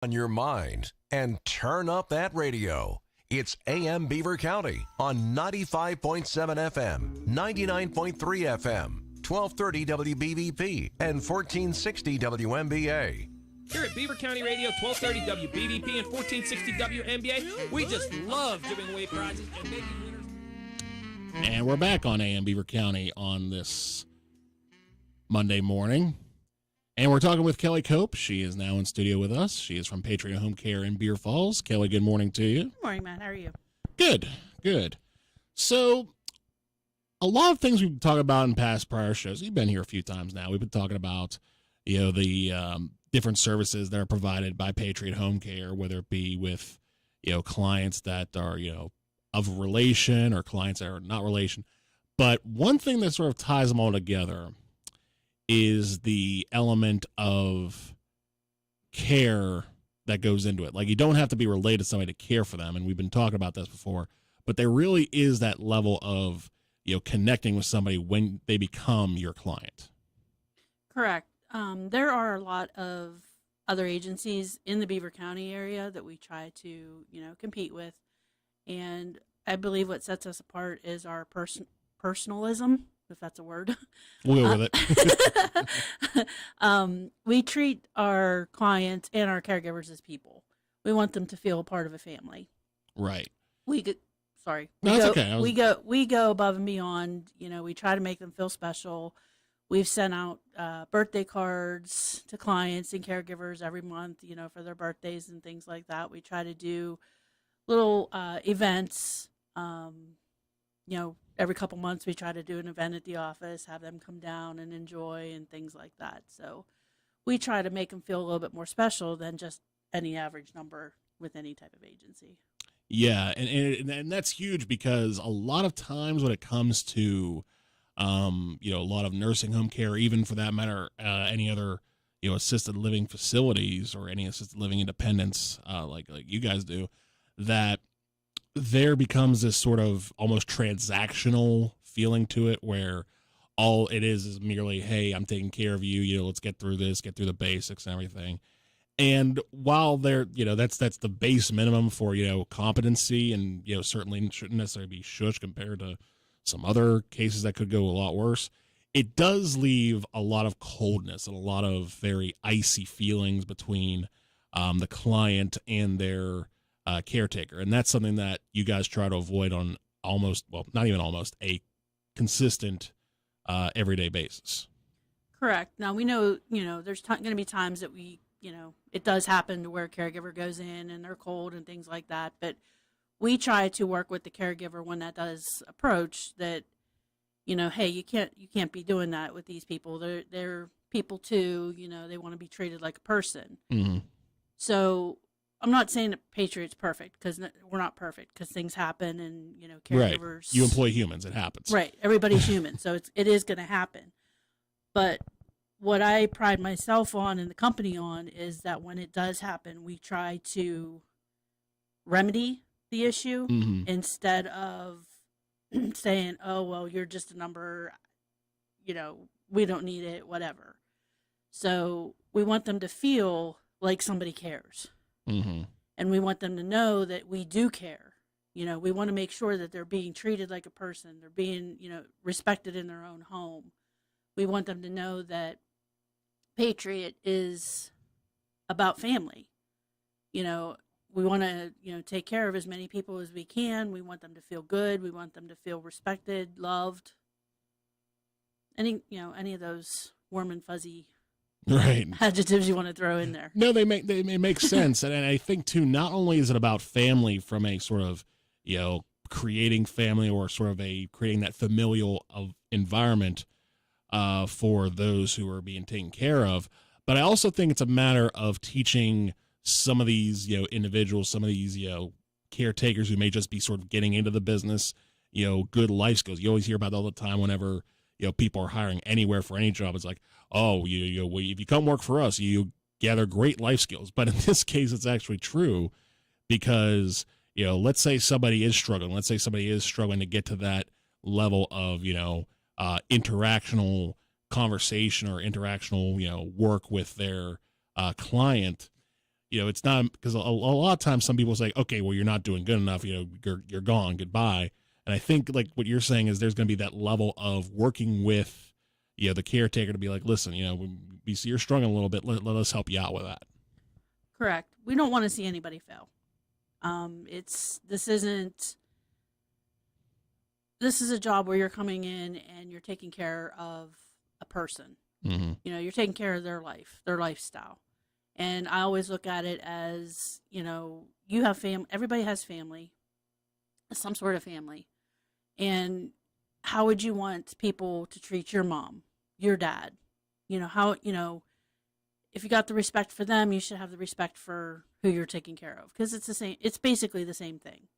on your mind and turn up that radio. It's AM Beaver County on 95.7 FM, 99.3 FM, 1230 WBVP, and 1460 WMBA. Here at Beaver County Radio, 1230 WBVP and 1460 WMBA, we just love giving away prizes and making winners. And we're back on AM Beaver County on this Monday morning. And we're talking with Kelly Cope. She is now in studio with us. She is from Patriot Home Care in Beer Falls. Kelly, good morning to you. Good morning, Matt. How are you? Good, good. So, a lot of things we've talked about in prior shows. You've been here a few times now. We've been talking about, the different services that are provided by Patriot Home Care, whether it be with, clients that are, of relation or clients that are not relation. But one thing that sort of ties them all together is the element of care that goes into it. Like, you don't have to be related to somebody to care for them, and we've been talking about this before, but there really is that level of, connecting with somebody when they become your client. Correct. There are a lot of other agencies in the Beaver County area that we try to, compete with, and I believe what sets us apart is our personalism, if that's a word. We'll go with it. We treat our clients and our caregivers as people. We want them to feel a part of a family. Right. We go above and beyond. We try to make them feel special. We've sent out birthday cards to clients and caregivers every month, for their birthdays and things like that. We try to do little events. Every couple months we try to do an event at the office, have them come down and enjoy and things like that. So we try to make them feel a little bit more special than just any average number with any type of agency. Yeah, and that's huge because a lot of times when it comes to, a lot of nursing home care, even for that matter, any other, assisted living facilities or any assisted living independents, like you guys do, that there becomes this sort of almost transactional feeling to it where all it is merely, hey, I'm taking care of you, let's get through this, get through the basics and everything. And while they're, that's the base minimum for, competency and, certainly shouldn't necessarily be shush compared to some other cases that could go a lot worse, it does leave a lot of coldness and a lot of very icy feelings between the client and their caretaker. And that's something that you guys try to avoid on not even almost, a consistent everyday basis. Correct. Now, we know, there's going to be times that we, it does happen to where a caregiver goes in and they're cold and things like that. But we try to work with the caregiver when that does approach that, hey, you can't be doing that with these people. They're people too, they want to be treated like a person. Mm-hmm. So I'm not saying that Patriot's perfect because we're not perfect because things happen and, caregivers. Right. You employ humans. It happens. Right. Everybody's human. So it is going to happen. But what I pride myself on and the company on is that when it does happen, we try to remedy the issue instead of saying, oh, well, you're just a number, we don't need it, whatever. So we want them to feel like somebody cares. Mm-hmm. And we want them to know that we do care. We want to make sure that they're being treated like a person. They're being, respected in their own home. We want them to know that Patriot is about family. We want to, take care of as many people as we can. We want them to feel good. We want them to feel respected, loved. Any of those warm and fuzzy right adjectives you want to throw in there. No, they make sense. And I think too, not only is it about family from a sort of, creating family or sort of creating that familial environment for those who are being taken care of, but I also think it's a matter of teaching some of these, individuals, some of these, caretakers who may just be sort of getting into the business, good life skills. You always hear about that all the time whenever, people are hiring anywhere for any job. It's like, oh, if you come work for us, you gather great life skills. But in this case, it's actually true because, let's say somebody is struggling. Let's say somebody is struggling to get to that level of, interactional conversation or interactional, work with their client. it's not because a lot of times some people say, okay, well, you're not doing good enough. You're gone. Goodbye. And I think like what you're saying is there's going to be that level of working with, the caretaker to be like, listen, we see you're struggling a little bit. Let us help you out with that. Correct. We don't want to see anybody fail. This is a job where you're coming in and you're taking care of a person. Mm-hmm. You're taking care of their life, their lifestyle. And I always look at it as, you have family, everybody has family, some sort of family. And how would you want people to treat your mom, your dad? If you got the respect for them, you should have the respect for who you're taking care of. Because it's basically the same thing.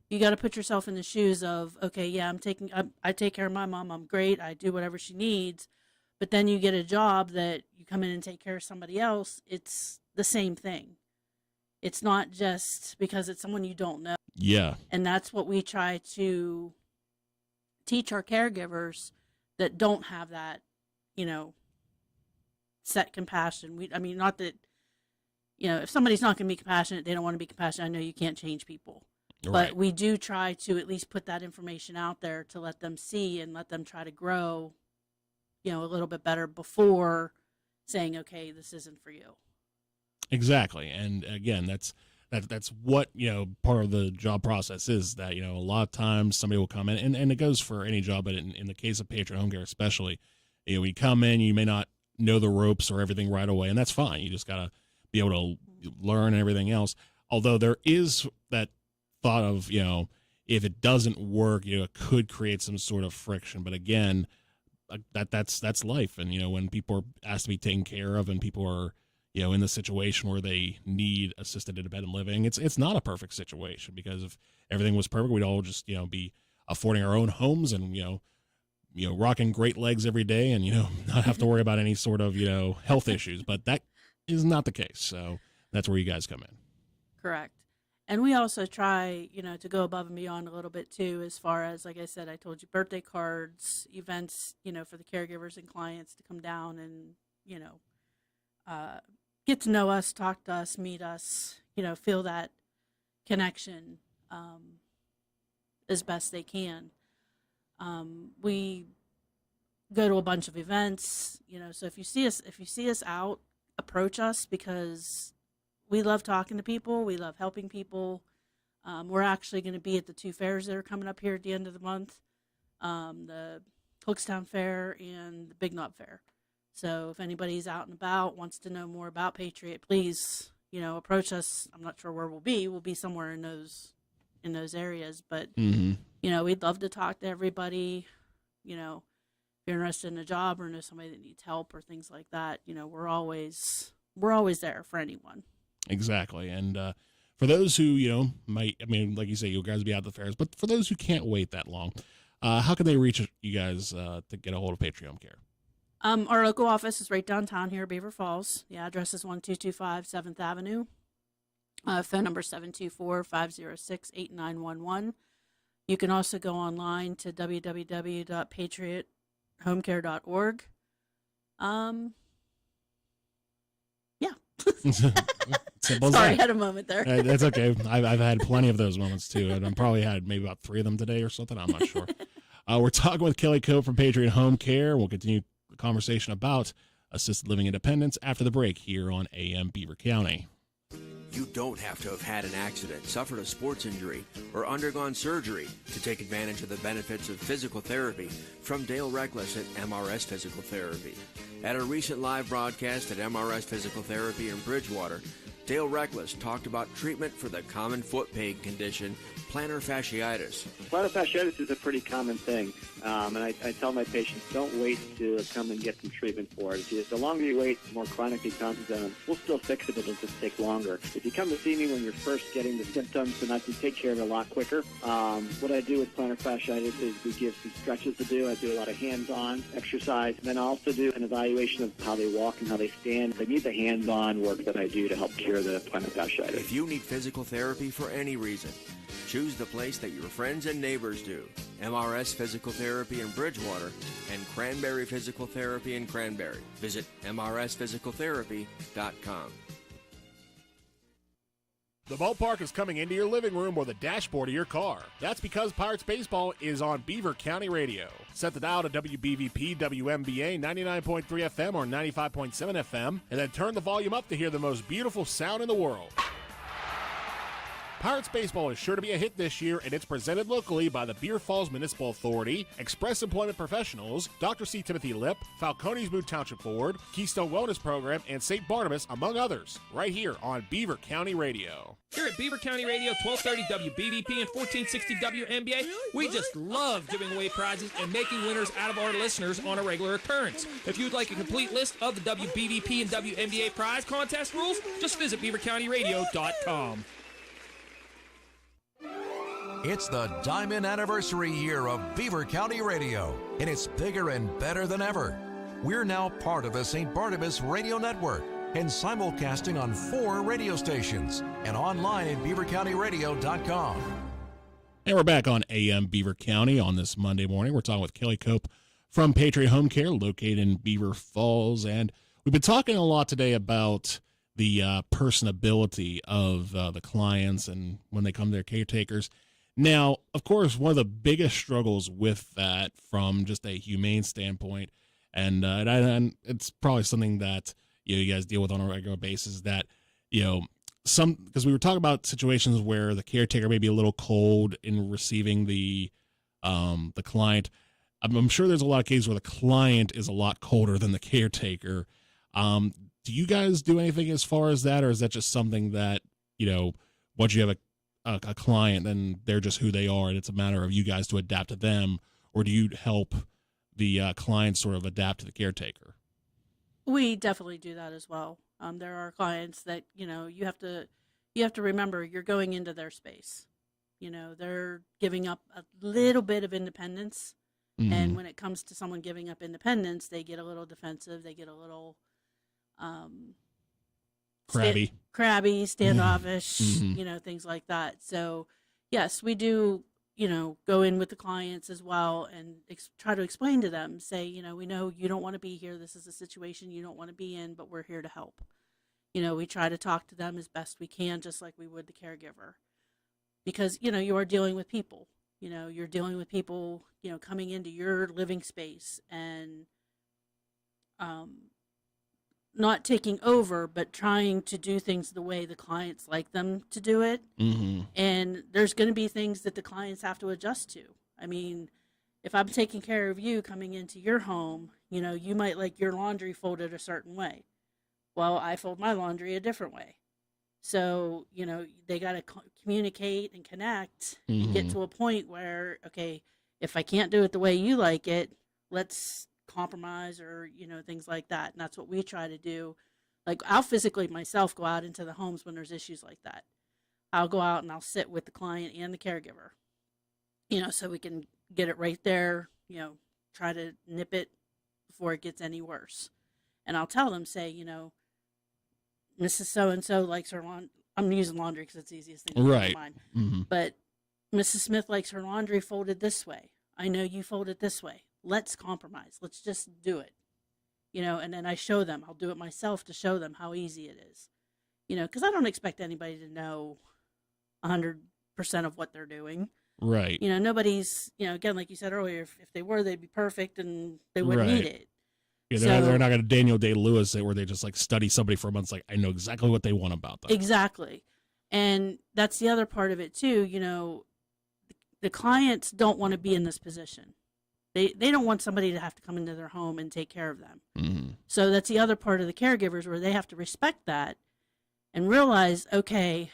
You got to put yourself in the shoes of, okay, yeah, I take care of my mom. I'm great. I do whatever she needs. But then you get a job that you come in and take care of somebody else. It's the same thing. It's not just because it's someone you don't know. Yeah. And that's what we try to teach our caregivers that don't have that, set compassion. Not that, if somebody's not going to be compassionate, they don't want to be compassionate. I know you can't change people. Right. But we do try to at least put that information out there to let them see and let them try to grow, a little bit better before saying, okay, this isn't for you. Exactly. And again, that's what, part of the job process is that, a lot of times somebody will come in and it goes for any job, but in the case of Patriot Home Care, especially, we come in, you may not know the ropes or everything right away. And that's fine. You just got to be able to learn everything else. Although there is that thought of, if it doesn't work, it could create some sort of friction. But again, that's life. And, when people are asked to be taken care of and people are, in the situation where they need assisted independent living, it's not a perfect situation, because if everything was perfect, we'd all just, be affording our own homes and, rocking great legs every day and, not have to worry about any sort of, health issues. But that is not the case. So that's where you guys come in. Correct. And we also try, to go above and beyond a little bit too, as far as, like I said, I told you, birthday cards, events, for the caregivers and clients to come down and, get to know us, talk to us, meet us, feel that connection as best they can. We go to a bunch of events, so if you see us out, approach us, because we love talking to people. We love helping people. We're actually going to be at the 2 fairs that are coming up here at the end of the month, the Hookstown Fair and the Big Knot Fair. So if anybody's out and about, wants to know more about Patriot, please, approach us. I'm not sure where we'll be. We'll be somewhere in those areas, but we'd love to talk to everybody. If you're interested in a job or know somebody that needs help or things like that, we're always there for anyone. Exactly. And for those who, like you say, you guys will be out at the fairs, but for those who can't wait that long, how can they reach you guys to get a hold of Patriot Home Care? Our local office is right downtown here, Beaver Falls. The address is 1225 7th Avenue. Phone number 724-506-8911. You can also go online to www.patriothomecare.org. Yeah. Simple. Sorry, I had a moment there. That's okay. I've had plenty of those moments too, and I probably had maybe about 3 of them today or something. I'm not sure. We're talking with Kelly Coe from Patriot Home Care. We'll continue the conversation about assisted living independence after the break here on AM Beaver County. You don't have to have had an accident, suffered a sports injury, or undergone surgery to take advantage of the benefits of physical therapy from Dale Reckless at MRS Physical Therapy. At a recent live broadcast at MRS Physical Therapy in Bridgewater, Dale Reckless talked about treatment for the common foot pain condition, plantar fasciitis. Plantar fasciitis is a pretty common thing, and I tell my patients, don't wait to come and get some treatment for it. The longer you wait, the more chronic it becomes, and we'll still fix it, but it'll just take longer. If you come to see me when you're first getting the symptoms, then I can take care of it a lot quicker. What I do with plantar fasciitis is we give some stretches to do. I do a lot of hands-on exercise, and then I also do an evaluation of how they walk and how they stand. I need the hands-on work that I do to help cure the plantar fasciitis. If you need physical therapy for any reason, choose the place that your friends and neighbors do. MRS Physical Therapy in Bridgewater and Cranberry Physical Therapy in Cranberry. Visit mrsphysicaltherapy.com. The ballpark is coming into your living room or the dashboard of your car. That's because Pirates Baseball is on Beaver County Radio. Set the dial to WBVP WMBA 99.3 FM or 95.7 FM, and then turn the volume up to hear the most beautiful sound in the world. Pirates Baseball is sure to be a hit this year, and it's presented locally by the Beer Falls Municipal Authority, Express Employment Professionals, Dr. C. Timothy Lip, Falcones Moon Township Board, Keystone Wellness Program, and St. Barnabas, among others, right here on Beaver County Radio. Here at Beaver County Radio, 1230 WBVP and 1460 WNBA, we just love giving away prizes and making winners out of our listeners on a regular occurrence. If you'd like a complete list of the WBVP and WNBA prize contest rules, just visit beavercountyradio.com. It's the diamond anniversary year of Beaver County Radio, and it's bigger and better than ever. We're now part of the St. Barnabas Radio Network and simulcasting on 4 radio stations and online at beavercountyradio.com. And we're back on AM Beaver County on this Monday morning. We're talking with Kelly Cope from Patriot Home Care, located in Beaver Falls. And we've been talking a lot today about the personability of the clients and when they come to their caretakers. Now, of course, one of the biggest struggles with that from just a humane standpoint, and it's probably something that you guys deal with on a regular basis, that because we were talking about situations where the caretaker may be a little cold in receiving the client. I'm sure there's a lot of cases where the client is a lot colder than the caretaker. Do you guys do anything as far as that, or is that just something that once you have a client, then they're just who they are, and it's a matter of you guys to adapt to them, or do you help the client sort of adapt to the caretaker? We definitely do that as well. There are clients that you have to remember you're going into their space. They're giving up a little bit of independence, and when it comes to someone giving up independence, they get a little defensive. They get a little crabby, standoffish, things like that. So, yes, we do, go in with the clients as well and try to explain to them, say, we know you don't want to be here. This is a situation you don't want to be in, but we're here to help. We try to talk to them as best we can, just like we would the caregiver, because, you are dealing with people. You're dealing with people, coming into your living space and not taking over, but trying to do things the way the clients like them to do it. And there's going to be things that the clients have to adjust to. I mean, if I'm taking care of you coming into your home, you might like your laundry folded a certain way. Well, I fold my laundry a different way. So, they got to communicate and connect and get to a point where, okay, if I can't do it the way you like it, let's compromise, or things like that. And that's what we try to do. Like, I'll physically myself go out into the homes when there's issues like that. I'll go out and I'll sit with the client and the caregiver, so we can get it right there, try to nip it before it gets any worse. And I'll tell them, say, Mrs. So-and-so likes her laundry. I'm using laundry because it's the easiest thing to keep in mind. But Mrs. Smith likes her laundry folded this way. I know you fold it this way. Let's compromise. Let's just do it, and then I show them. I'll do it myself to show them how easy it is, because I don't expect anybody to know 100% of what they're doing. Right. Nobody's, again, like you said earlier, if they were, they'd be perfect and they wouldn't need it. Yeah, they're not going to Daniel Day-Lewis it, where they just like study somebody for months. Like, I know exactly what they want about them. Exactly. And that's the other part of it too. The clients don't want to be in this position. They don't want somebody to have to come into their home and take care of them. So that's the other part of the caregivers, where they have to respect that and realize, okay,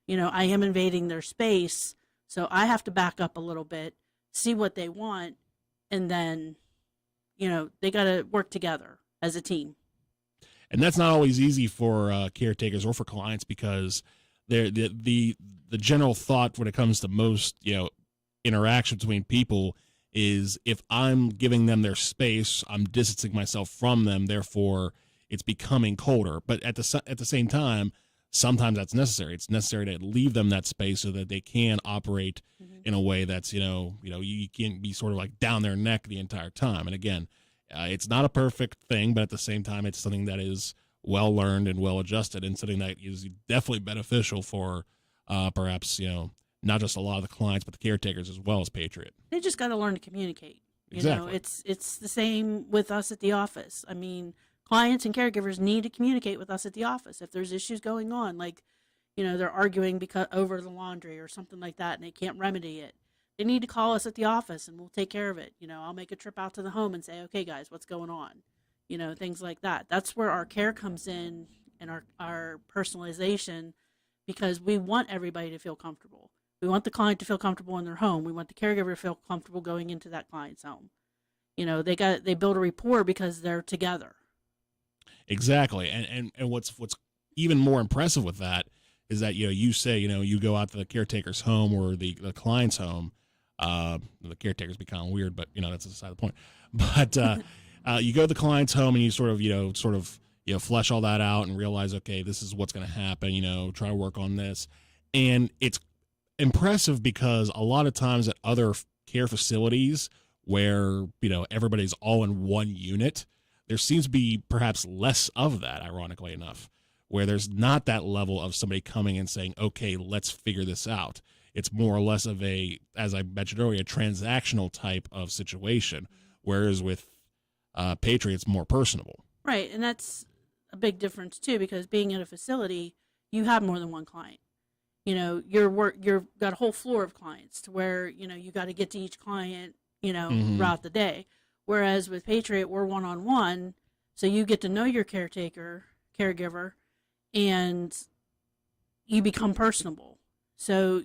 I am invading their space, so I have to back up a little bit, see what they want, and then, they got to work together as a team. And that's not always easy for caretakers or for clients, because the general thought when it comes to most, interaction between people is, if I'm giving them their space, I'm distancing myself from them, therefore it's becoming colder. But at the same time, sometimes that's necessary. It's necessary to leave them that space so that they can operate in a way that's, you can't be sort of like down their neck the entire time. And again, it's not a perfect thing, but at the same time, it's something that is well learned and well adjusted, and something that is definitely beneficial for perhaps, not just a lot of the clients, but the caretakers as well as Patriot. They just got to learn to communicate. Exactly. It's the same with us at the office. I mean, clients and caregivers need to communicate with us at the office. If there's issues going on, like, they're arguing because over the laundry or something like that, and they can't remedy it, they need to call us at the office and we'll take care of it. I'll make a trip out to the home and say, okay, guys, what's going on? Things like that. That's where our care comes in and our personalization, because we want everybody to feel comfortable. We want the client to feel comfortable in their home. We want the caregiver to feel comfortable going into that client's home. They build a rapport because they're together. Exactly. And what's even more impressive with that is that, you say, you go out to the caretaker's home or the client's home. The caretakers be kind of weird, but that's aside the point. But you go to the client's home and you sort of flesh all that out and realize, okay, this is what's going to happen. Try to work on this, and it's impressive because a lot of times at other care facilities where everybody's all in one unit, there seems to be perhaps less of that. Ironically enough, where there's not that level of somebody coming and saying, okay, let's figure this out. It's more or less of a, as I mentioned earlier, a transactional type of situation, whereas with Patriot, it's more personable. Right, and that's a big difference too, because being in a facility, you have more than one client. You've got a whole floor of clients to where, you got to get to each client, throughout the day. Whereas with Patriot, we're one-on-one, so you get to know your caregiver, and you become personable. So,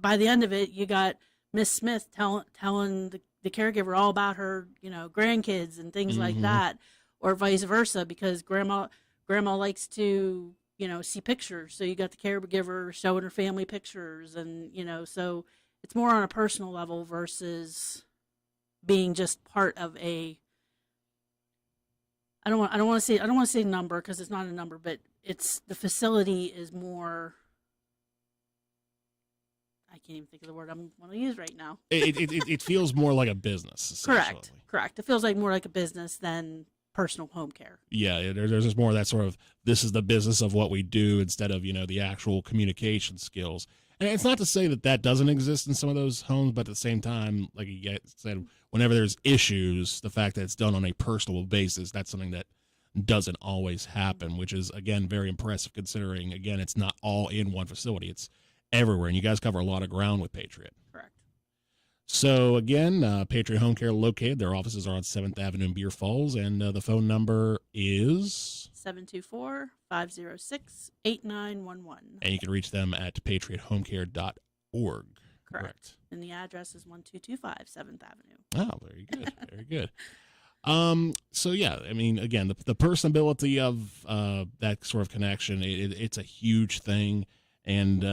by the end of it, you got Miss Smith telling the caregiver all about her, grandkids and things like that, or vice versa, because grandma likes to, see pictures. So you got the caregiver showing her family pictures, and, so it's more on a personal level versus being just part of a, I don't want to say number, because it's not a number, but it's, the facility is more, I can't even think of the word I'm going to use right now. It feels more like a business. Correct. It feels like more like a business than personal home care. Yeah, there's just more of that sort of, this is the business of what we do, instead of, the actual communication skills. And it's not to say that doesn't exist in some of those homes, but at the same time, like you said, whenever there's issues, the fact that it's done on a personal basis, that's something that doesn't always happen, which is, again, very impressive considering, again, it's not all in one facility. It's everywhere, and you guys cover a lot of ground with Patriot. Correct. So, again, Patriot Home Care located. Their offices are on 7th Avenue in Beaver Falls, and the phone number is 724-506-8911. And you can reach them at patriothomecare.org. Correct. And the address is 1225 7th Avenue. Oh, very good. Very good. So, yeah, I mean, again, the personability of that sort of connection, it's a huge thing. And,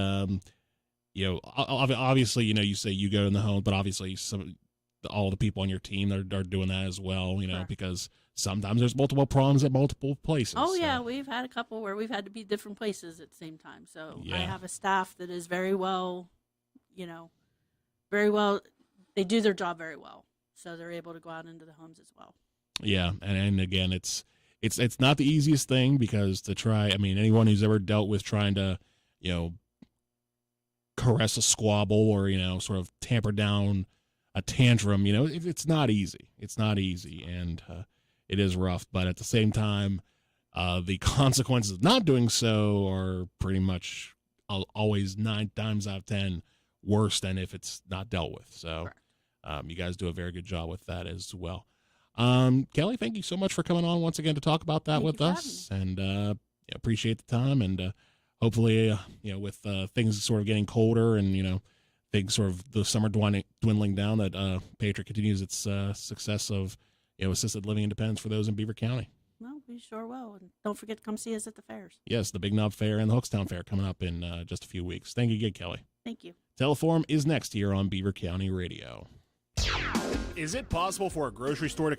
obviously, you say you go in the home, but obviously all the people on your team are doing that as well, Correct. Because sometimes there's multiple problems at multiple places. Oh, yeah, we've had a couple where we've had to be different places at the same time. So yeah. I have a staff that is very well, they do their job very well. So they're able to go out into the homes as well. Yeah, and again, it's not the easiest thing, because to try, I mean, anyone who's ever dealt with trying to, caress a squabble or, sort of tamper down a tantrum, it's not easy. It's not easy, and it is rough. But at the same time, the consequences of not doing so are pretty much always 9 times out of 10 worse than if it's not dealt with. So you guys do a very good job with that as well. Kelly, thank you so much for coming on once again to talk about that with us, and appreciate the time, and hopefully, with things sort of getting colder and, things sort of the summer dwindling down, that Patriot continues its success of, assisted living independence for those in Beaver County. Well, we sure will. And don't forget to come see us at the fairs. Yes, the Big Knob Fair and the Hookstown Fair coming up in just a few weeks. Thank you again, Kelly. Thank you. Teleforum is next here on Beaver County Radio. Is it possible for a grocery store to